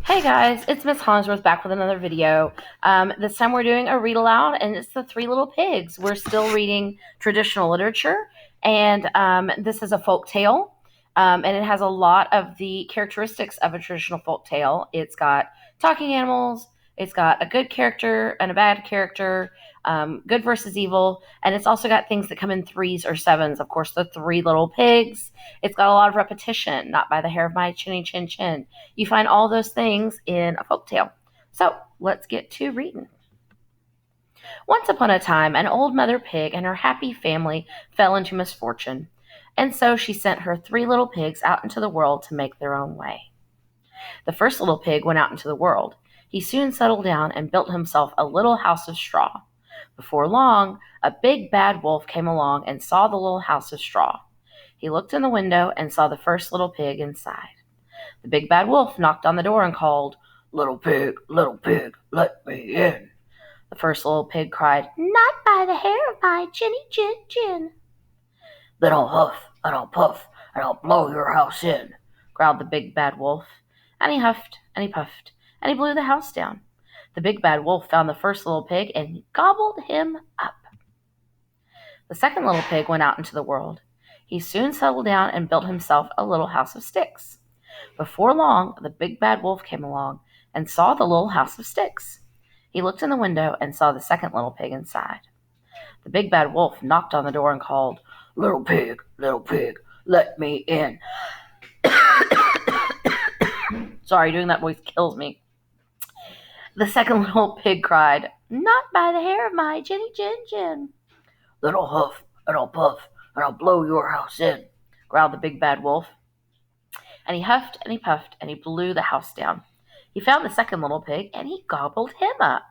Hey guys, it's Miss Hollingsworth back with another video. This time we're doing a read aloud, and it's The Three Little Pigs. We're still reading traditional literature, and this is a folk tale, and it has a lot of the characteristics of a traditional folk tale. It's got talking animals, it's got a good character and a bad character, good versus evil, and it's also got things that come in threes or sevens. Of course, the Three Little Pigs. It's got a lot of repetition, not by the hair of my chinny chin chin. You find all those things in a folktale. So let's get to reading. Once upon a time, an old mother pig and her happy family fell into misfortune, and so she sent her three little pigs out into the world to make their own way. The first little pig went out into the world. He soon settled down and built himself a little house of straw. Before long, a big bad wolf came along and saw the little house of straw. He looked in the window and saw the first little pig inside. The big bad wolf knocked on the door and called, little pig, let me in." The first little pig cried, "Not by the hair of my chinny chin chin." "Then I'll huff and I'll puff and I'll blow your house in," growled the big bad wolf. And he huffed and he puffed and he blew the house down. The big bad wolf found the first little pig and he gobbled him up. The second little pig went out into the world. He soon settled down and built himself a little house of sticks. Before long, the big bad wolf came along and saw the little house of sticks. He looked in the window and saw the second little pig inside. The big bad wolf knocked on the door and called, little pig, let me in." Sorry, doing that voice kills me. The second little pig cried, "Not by the hair of my chinny chin chin." "Then I'll huff and I'll puff and I'll blow your house in," growled the big bad wolf. And he huffed and he puffed and he blew the house down. He found the second little pig and he gobbled him up.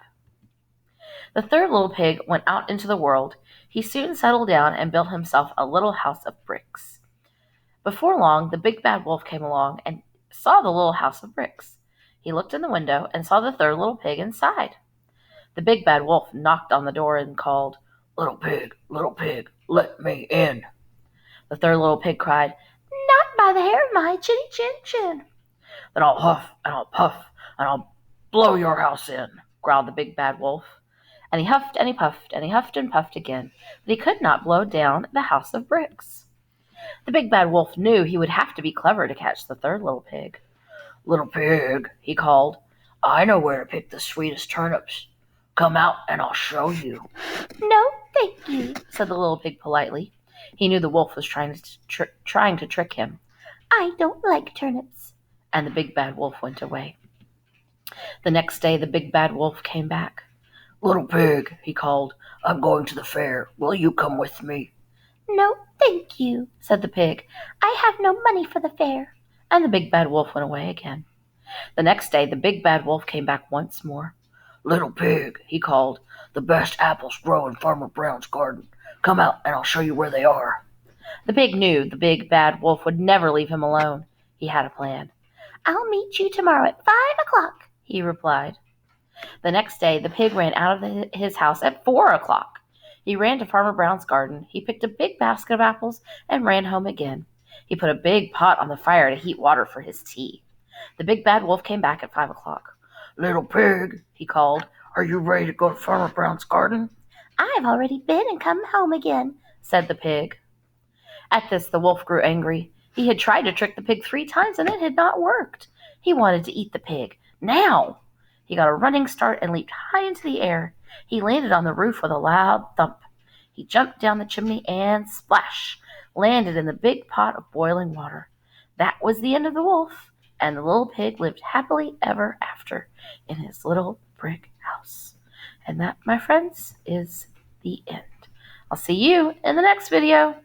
The third little pig went out into the world. He soon settled down and built himself a little house of bricks. Before long, the big bad wolf came along and saw the little house of bricks. He looked in the window and saw the third little pig inside. The big bad wolf knocked on the door and called, little pig, let me in." The third little pig cried, "Not by the hair of my chinny chin chin." "Then I'll huff and I'll puff and I'll blow your house in," growled the big bad wolf. And he huffed and he puffed and he huffed and puffed again, but he could not blow down the house of bricks. The big bad wolf knew he would have to be clever to catch the third little pig. "Little pig," he called, "I know where to pick the sweetest turnips. Come out and I'll show you." "No, thank you," said the little pig politely. He knew the wolf was trying to trick him. "I don't like turnips." And the big bad wolf went away. The next day the big bad wolf came back. "Little pig," he called, "I'm going to the fair. Will you come with me?" "No, thank you," said the pig. "I have no money for the fair." And the big bad wolf went away again. The next day the big bad wolf came back once more. "Little pig," he called, "the best apples grow in Farmer Brown's garden. Come out and I'll show you where they are." The pig knew the big bad wolf would never leave him alone. He had a plan. "I'll meet you tomorrow at 5 o'clock," he replied. The next day the pig ran out of his house at 4 o'clock. He ran to Farmer Brown's garden. He picked a big basket of apples and ran home again. He put a big pot on the fire to heat water for his tea. The big bad wolf came back at 5 o'clock. "Little pig," he called, "are you ready to go to Farmer Brown's garden?" "I've already been and come home again," said the pig. At this the wolf grew angry. He had tried to trick the pig 3 times and it had not worked. He wanted to eat the pig now. He got a running start and leaped high into the air. He landed on the roof with a loud thump. He jumped down the chimney and, splash, landed in the big pot of boiling water. That was the end of the wolf, and the little pig lived happily ever after in his little brick house. And that, my friends, is the end. I'll see you in the next video.